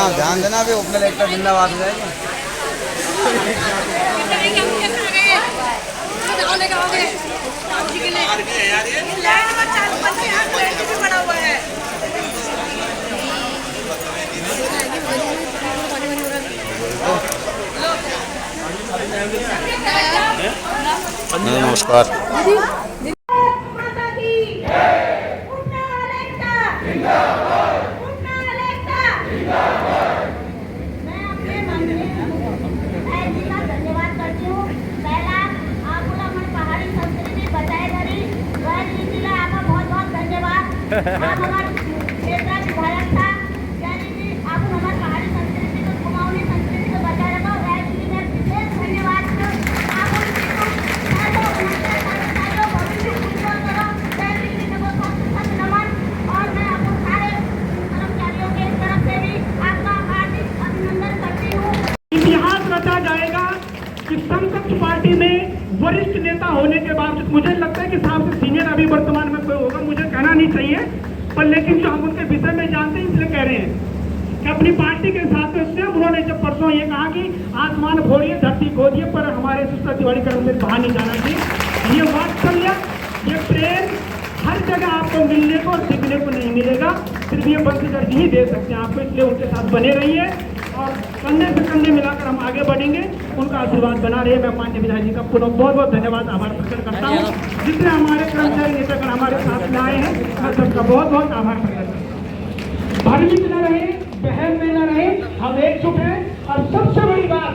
हाँ ध्यान देना भी उपनल एकता जिंदाबाद हो जाएगी। नमस्कार। पार्टी में वरिष्ठ नेता होने के बावजूद मुझे लगता है कि साहब से सीनियर अभी वर्तमान में कोई होगा, मुझे कहना नहीं चाहिए, पर लेकिन जो हम उनके विषय में जानते हैं इसलिए कह रहे हैं कि अपनी पार्टी के साथ में उन्होंने जब परसों ये कहा कि आसमान फोड़िए धरती खोदिए पर हमारे सुस्ता तिवारी क्रम में बाहर नहीं जाना चाहिए। ये वात्सल्य, ये प्रेम हर जगह आपको मिलने को और दिखने को नहीं मिलेगा, सिर्फ ये बंसीधर जी ही दे सकते हैं आपको, इसलिए उनके साथ बने रहिए और कंधे से कंधे मिलाकर हम आगे बढ़ेंगे। उनका आशीर्वाद बना रहे। मैं माननीय विधायक जी का पुनः बहुत बहुत धन्यवाद आभार प्रकट करता हूँ। जितने हमारे कर्मचारी नेतागण हमारे साथ में आए हैं मैं सबका बहुत बहुत आभार प्रकट करता हूँ। भ्रमित न रहे, बहम में न रहे, हम एकजुट हैं। और सबसे बड़ी बात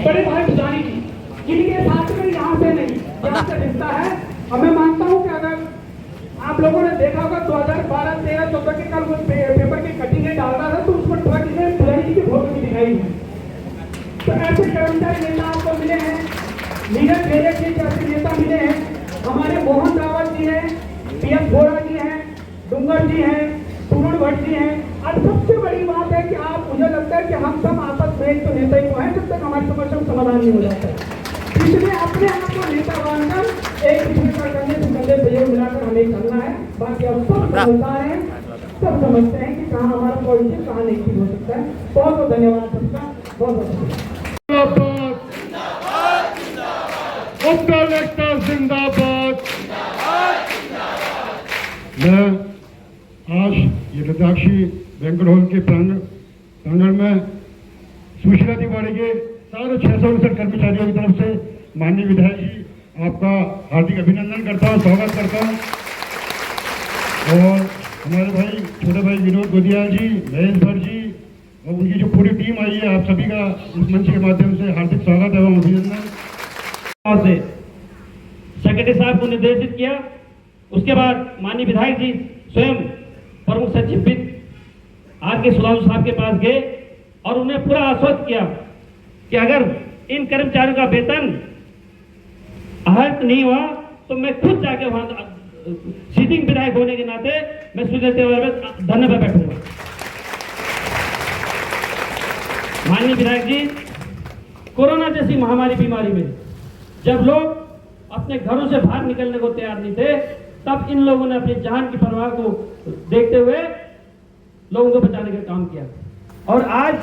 बड़े भाई पुजारी जी जिनके साथ में यहाँ से नहीं यहाँ से रिश्ता है, और मैं मानता हूँ कि अगर आप लोगों ने देखा होगा 2012, 13, 14 के कल पेपर की कटिंगें डाल रहा था तो उसमें ट्रक में पुजारी जी की फोटो भी दिखाई है। तो ऐसे कर्मचारी नेता आपको मिले हैं, नीरज भेड़े जी जैसे नेता मिले हैं, हमारे मोहन रावत जी हैं, पीएस घोड़ा जी हैं, डूंगर जी हैं, पूर्ण भट्ट जी हैं। और सबसे बड़ी बात है कि आप, मुझे लगता है कि हम सब आपस में एक तो नेता ही तो हैं जब तक हमारी समस्या समाधान नहीं हो जाता है। इसलिए अपने आप को नेता मानकर एक दूसरे का कंधे से कंधे सहयोग मिलाकर हमें चलना है। बाकी अब सब समझदार हैं, सब समझते हैं कि कहाँ हमारा पॉजिटिव कहाँ नेगेटिव हो सकता है। बहुत बहुत धन्यवाद सबका, बहुत बहुत जिंदाबाद। मैं आज ये लद्दाखी बैंक्वेट हॉल के प्रांगण में सुशीला तिवारी के सारे 669 कर्मचारियों की तरफ से माननीय विधायक जी आपका हार्दिक अभिनंदन करता हूँ, स्वागत करता हूँ। और हमारे भाई छोटे भाई विनोद गोदिया जी, महेश भट्ट जी और उनकी जो पूरी टीम आई है, आप सभी का इस मंच के माध्यम से हार्दिक स्वागत एवं अभिनंदन। सेक्रेटरी साहब को निर्देशित किया, उसके बाद माननीय विधायक जी स्वयं प्रमुख सचिव वित्त आर के सुधांशु साहब के पास गए और उन्हें पूरा आश्वस्त किया कि अगर इन कर्मचारियों का वेतन आहत नहीं हुआ तो मैं खुद जाके वहां सीटिंग विधायक होने के नाते मैं सुशीला तिवारी में धरने पर बैठूंगा। माननीय विधायक जी, कोरोना जैसी महामारी बीमारी में जब लोग अपने घरों से बाहर निकलने को तैयार नहीं थे, तब इन लोगों ने अपनी जान की परवाह को देखते हुए लोगों को बचाने का काम किया। और आज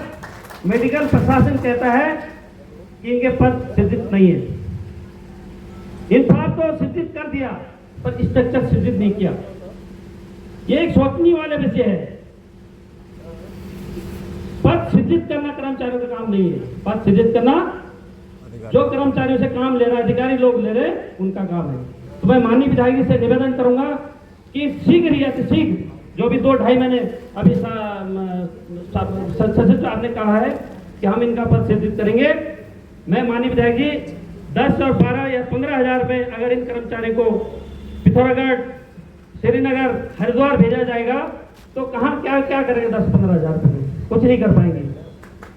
मेडिकल प्रशासन कहता है कि इनके पद सिद्धित नहीं है। इंसाफ तो सिद्धित कर दिया पर स्ट्रक्चर सिद्धित नहीं किया। ये एक सोचने वाले विषय है। पद सिद्धित करना कर्मचारियों का काम नहीं है। पद सिद्धित करना जो कर्मचारियों से काम ले रहा है, अधिकारी लोग ले रहे, उनका काम है। तो मैं माननीय विधायक जी से निवेदन करूंगा कि शीघ्र ही अति शीघ्र जो भी 2-2.5 महीने अभी सचिव साहब ने कहा है कि हम इनका पद सिद्धित करेंगे। मैं माननीय विधायक जी 10 और 12 या 15 हजार रुपए अगर इन कर्मचारियों को पिथौरागढ़, श्रीनगर, हरिद्वार भेजा जाएगा तो कहाँ क्या क्या करेंगे 10-15 हजार रुपए में? कुछ नहीं कर पाएंगे।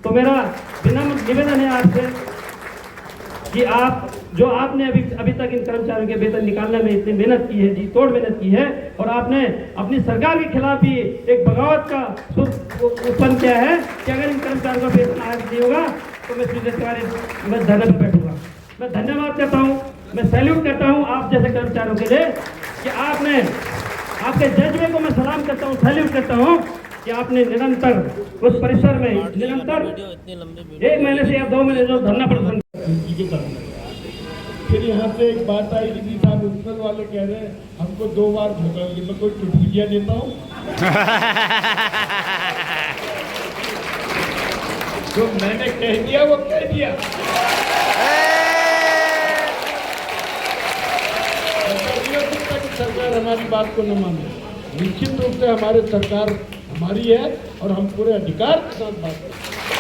तो मेरा विनम्र निवेदन है आपसे कि आप जो आपने अभी तक इन कर्मचारियों के वेतन निकालने में इतनी मेहनत की है, जी तोड़ मेहनत की है, और आपने अपनी सरकार के खिलाफ भी एक बगावत का उत्पन्न किया है कि अगर इन कर्मचारियों का वेतन आज नहीं होगा तो मैं सुशीला तिवारी मैं धरने पर बैठूंगा। मैं धन्यवाद करता हूँ, मैं सैल्यूट करता हूँ आप जैसे कर्मचारियों के लिए कि आपने, आपके जज्बे को मैं सलाम करता हूँ, सैल्यूट करता हूँ कि कि आपने निरंतर उस परिसर में निरंतर 1 महीने से या 2 महीने जो धरना प्रदर्शन फिर यहाँ से एक बात आई कि जी साहब उपनल वाले कह रहे हैं हमको 2 बार धोखा कि मैं कोई चुटपुटिया देता हूँ जो मैंने कह दिया वो कह दिया। सरकार हमारी बात को न माने, निश्चित रूप से हमारे सरकार हमारी है और हम पूरे अधिकार के साथ बात करते हैं।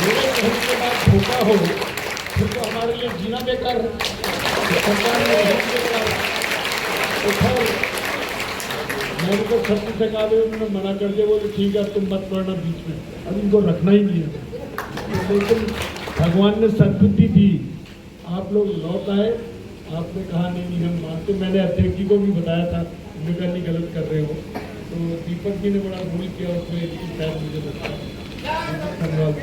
मेरे कहने के बाद धोखा हो फिर तो हमारे लिए जीना बेकार है। सरकार ने बेकार तो खैर मैंने तो छत्तीस से कहा उन्होंने मना कर दिया, बोले ठीक है तुम मत पढ़ना बीच में, अब इनको रखना ही नहीं है। लेकिन भगवान ने सद्बुद्धि दी, आप लोग लौट आए, आपने कहा नहीं हम मानते। मैंने अध्यक्ष जी को भी बताया था, उन्होंने कहा नहीं गलत कर रहे हो। तो दीपक जी ने बड़ा भूल किया उसमें, शायद मुझे लगता है धन्यवाद।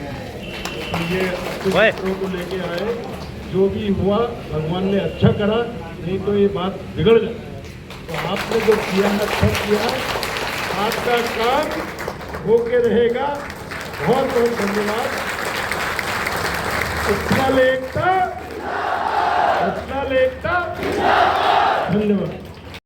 तो ये मित्रों को लेके आए, जो भी हुआ भगवान ने अच्छा करा, नहीं तो ये बात बिगड़ जाती। तो आपने जो किया है अच्छा किया, आपका काम होके रहेगा। बहुत बहुत धन्यवाद। उपनल एकता